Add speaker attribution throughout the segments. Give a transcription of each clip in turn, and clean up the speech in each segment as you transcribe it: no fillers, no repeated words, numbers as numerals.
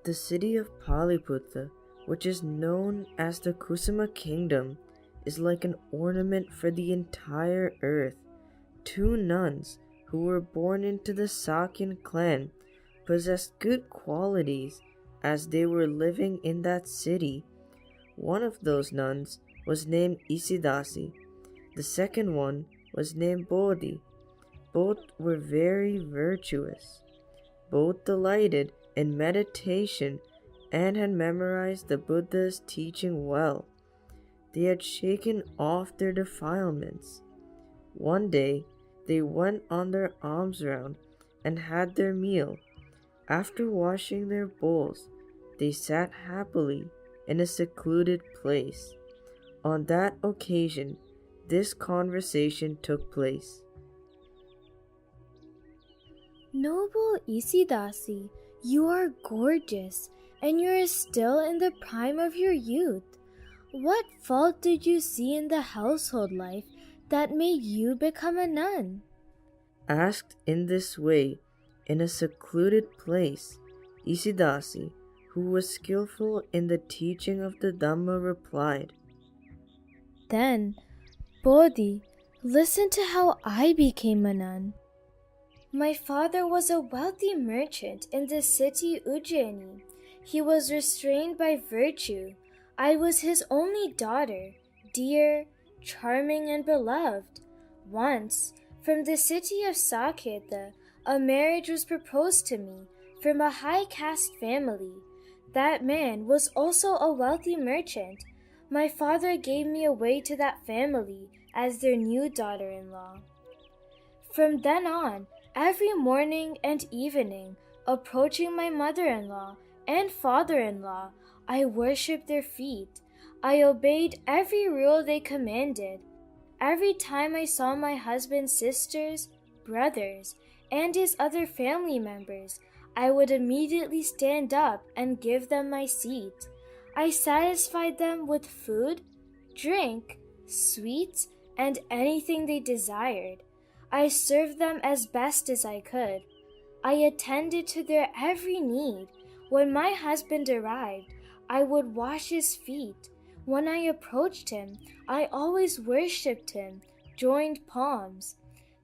Speaker 1: the city of Paliputta, which is known as the Kusuma Kingdom, is like an ornament for the entire earth. Two nuns who were born into the Sakyan clan possessed good qualities as they were living in that city. One of those nuns was named Isidasi. The second one was named Bodhi. Both were very virtuous. Both delighted in meditation and had memorized the Buddha's teaching well. They had shaken off their defilements. One day, they went on their alms round and had their meal. After washing their bowls, they sat happily in a secluded place. On that occasion, this conversation took place.
Speaker 2: Noble Isidasi, you are gorgeous, and you are still in the prime of your youth. What fault did you see in the household life that made you become a nun?
Speaker 1: Asked in this way, in a secluded place, Isidasi, who was skillful in the teaching of the Dhamma, replied,
Speaker 2: Then, Bodhi, listen to how I became a nun. My father was a wealthy merchant in the city Ujjaini. He was restrained by virtue. I was his only daughter, dear, charming, and beloved. Once, from the city of Saketa, a marriage was proposed to me from a high caste family. That man was also a wealthy merchant. My father gave me away to that family as their new daughter-in-law. From then on, every morning and evening, approaching my mother-in-law and father-in-law, I worshipped their feet. I obeyed every rule they commanded. Every time I saw my husband's sisters, brothers, and his other family members, I would immediately stand up and give them my seat. I satisfied them with food, drink, sweets, and anything they desired. I served them as best as I could. I attended to their every need. When my husband arrived, I would wash his feet. When I approached him, I always worshipped him, joined palms.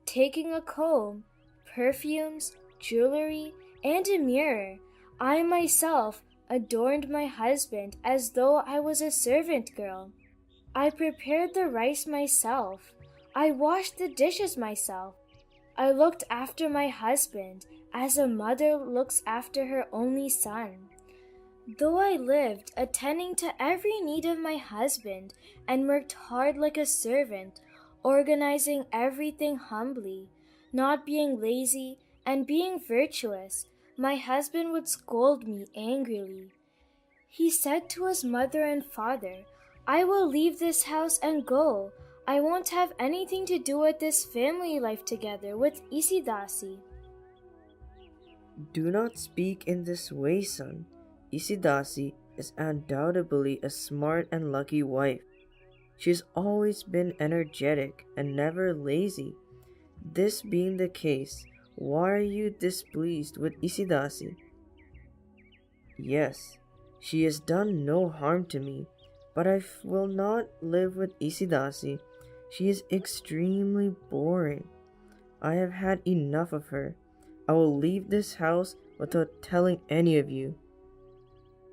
Speaker 2: Taking a comb, perfumes, jewelry, and a mirror, I myself adorned my husband as though I was a servant girl. I prepared the rice myself. I washed the dishes myself. I looked after my husband as a mother looks after her only son. Though I lived attending to every need of my husband and worked hard like a servant, organizing everything humbly, not being lazy and being virtuous, my husband would scold me angrily. He said to his mother and father, I will leave this house and go. I won't have anything to do with this family life together with Isidasi.
Speaker 1: Do not speak in this way, son. Isidasi is undoubtedly a smart and lucky wife. She has always been energetic and never lazy. This being the case, why are you displeased with Isidasi? Yes, she has done no harm to me, but I will not live with Isidasi. She is extremely boring. I have had enough of her. I will leave this house without telling any of you.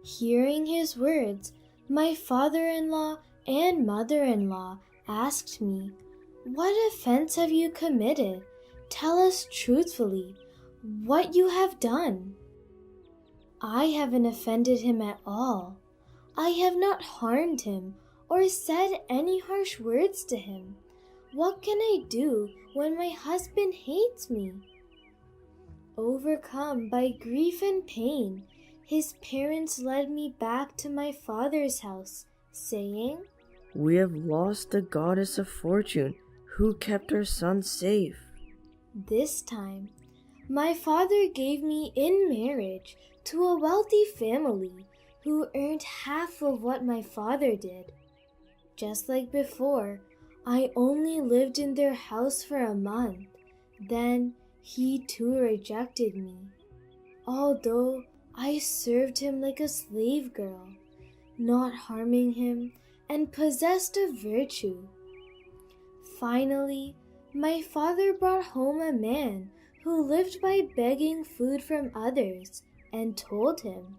Speaker 2: Hearing his words, my father-in-law and mother-in-law asked me, What offense have you committed? Tell us truthfully what you have done. I haven't offended him at all. I have not harmed him or said any harsh words to him. What can I do when my husband hates me? Overcome by grief and pain, his parents led me back to my father's house, saying,
Speaker 1: We have lost the goddess of fortune who kept our son safe.
Speaker 2: This time, my father gave me in marriage to a wealthy family who earned half of what my father did. Just like before, I only lived in their house for a month. Then he too rejected me. Although I served him like a slave girl, not harming him, and possessed of virtue. Finally, my father brought home a man who lived by begging food from others and told him,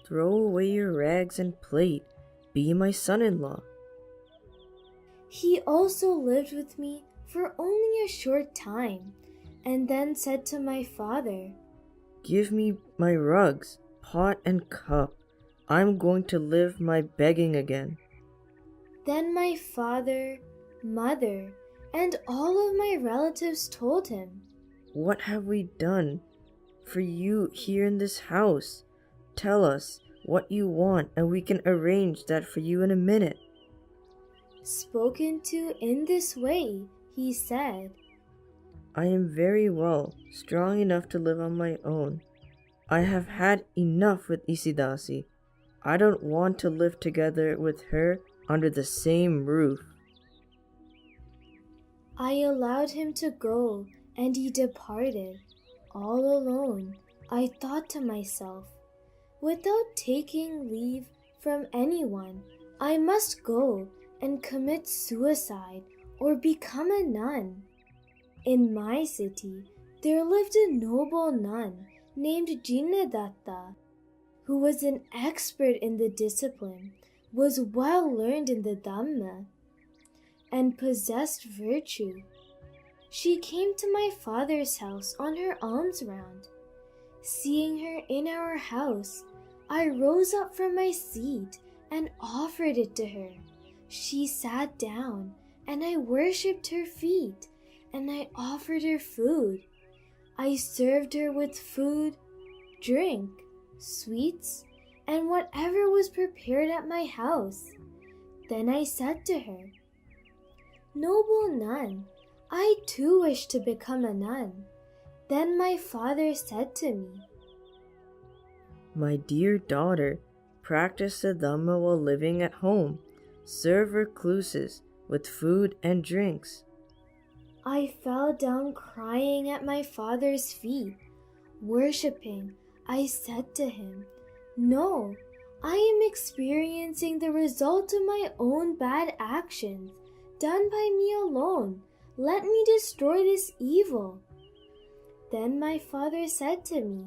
Speaker 1: "Throw away your rags and plate. Be my son-in-law."
Speaker 2: He also lived with me for only a short time, and then said to my father,
Speaker 1: "Give me my rugs, pot, and cup. I'm going to live my begging again."
Speaker 2: Then my father, mother, and all of my relatives told him,
Speaker 1: "What have we done for you here in this house? Tell us what you want and we can arrange that for you in a minute."
Speaker 2: Spoken to in this way, he said,
Speaker 1: "I am very well, strong enough to live on my own. I have had enough with Isidasi. I don't want to live together with her under the same roof."
Speaker 2: I allowed him to go, and he departed. All alone, I thought to myself, without taking leave from anyone, I must go and commit suicide or become a nun. In my city, there lived a noble nun named Jinnadatta, who was an expert in the discipline, was well learned in the Dhamma, and possessed virtue. She came to my father's house on her alms round. Seeing her in our house, I rose up from my seat and offered it to her. She sat down, and I worshipped her feet, and I offered her food. I served her with food, drink, sweets, and whatever was prepared at my house. Then I said to her, "Noble nun, I too wish to become a nun." Then my father said to me,
Speaker 1: "My dear daughter, practice the Dhamma while living at home. Serve recluses with food and drinks."
Speaker 2: I fell down crying at my father's feet. Worshipping, I said to him, "No, I am experiencing the result of my own bad actions, done by me alone. Let me destroy this evil." Then my father said to me,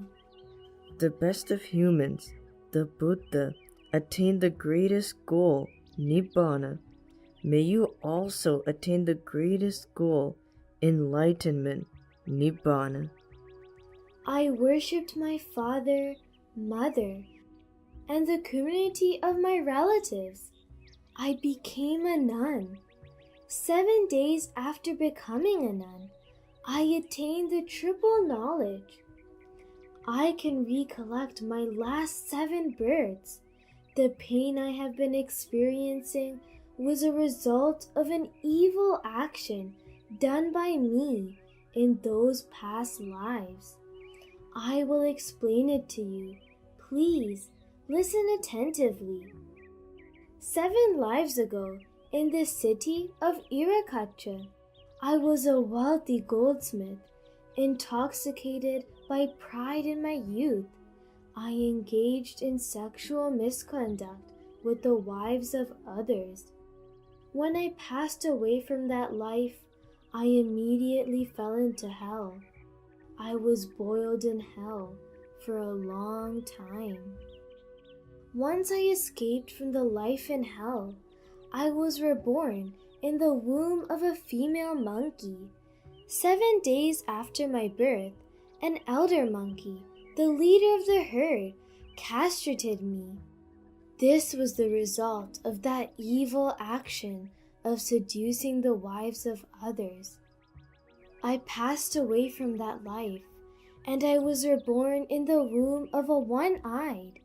Speaker 1: "The best of humans, the Buddha, attained the greatest goal, Nibbana. May you also attain the greatest goal, enlightenment, Nibbana."
Speaker 2: I worshipped my father, mother, and the community of my relatives. I became a nun. 7 days after becoming a nun, I attained the triple knowledge. I can recollect my last 7 births. The pain I have been experiencing was a result of an evil action done by me in those past lives. I will explain it to you. Please listen attentively. 7 lives ago, in the city of Arahant, I was a wealthy goldsmith, intoxicated by pride in my youth. I engaged in sexual misconduct with the wives of others. When I passed away from that life, I immediately fell into hell. I was boiled in hell for a long time. Once I escaped from the life in hell, I was reborn in the womb of a female monkey. 7 days after my birth, an elder monkey, the leader of the herd, castrated me. This was the result of that evil action of seducing the wives of others. I passed away from that life, and I was reborn in the womb of a one-eyed,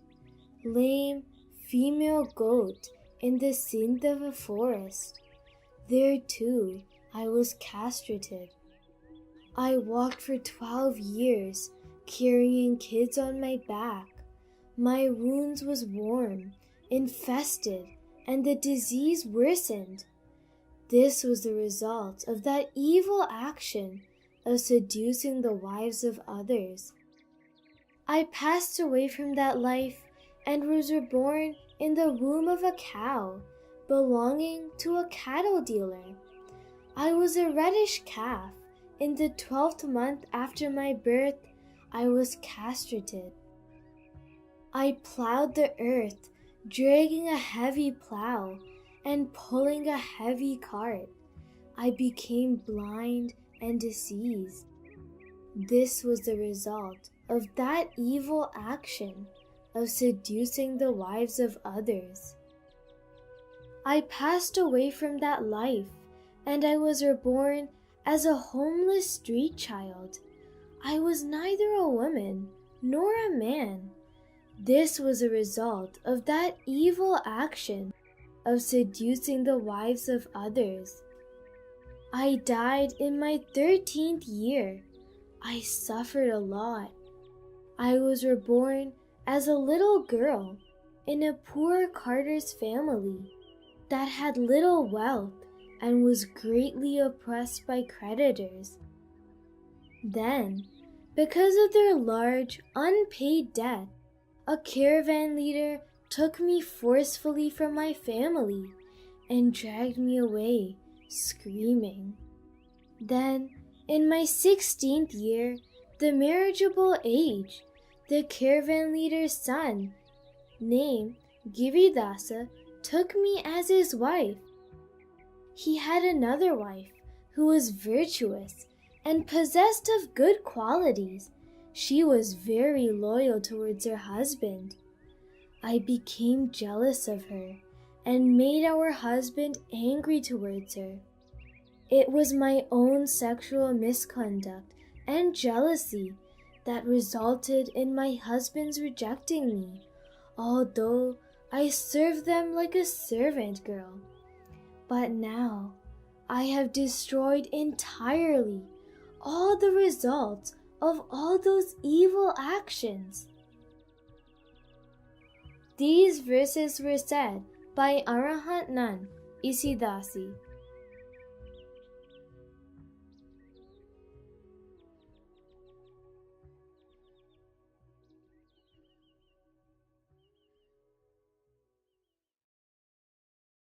Speaker 2: lame female goat in the Sindh of a forest. There too I was castrated. I walked for 12 years, carrying kids on my back. My wounds was warm, infested, and the disease worsened. This was the result of that evil action of seducing the wives of others. I passed away from that life and was reborn in the womb of a cow belonging to a cattle dealer. I was a reddish calf. In the 12th month after my birth, I was castrated. I plowed the earth, dragging a heavy plow and pulling a heavy cart. I became blind and diseased. This was the result of that evil action of seducing the wives of others. I passed away from that life, and I was reborn as a homeless street child. I was neither a woman nor a man. This was a result of that evil action of seducing the wives of others. I died in my 13th year. I suffered a lot. I was reborn as a little girl in a poor carter's family that had little wealth and was greatly oppressed by creditors. Then, because of their large, unpaid debt, a caravan leader took me forcefully from my family and dragged me away, screaming. Then, in my 16th year, the marriageable age, the caravan leader's son, named Isidasi, took me as his wife. He had another wife who was virtuous and possessed of good qualities. She was very loyal towards her husband. I became jealous of her and made our husband angry towards her. It was my own sexual misconduct and jealousy that resulted in my husband's rejecting me, although I served them like a servant girl. But now I have destroyed entirely all the results of all those evil actions. These verses were said by Arahant nun, Isidasi.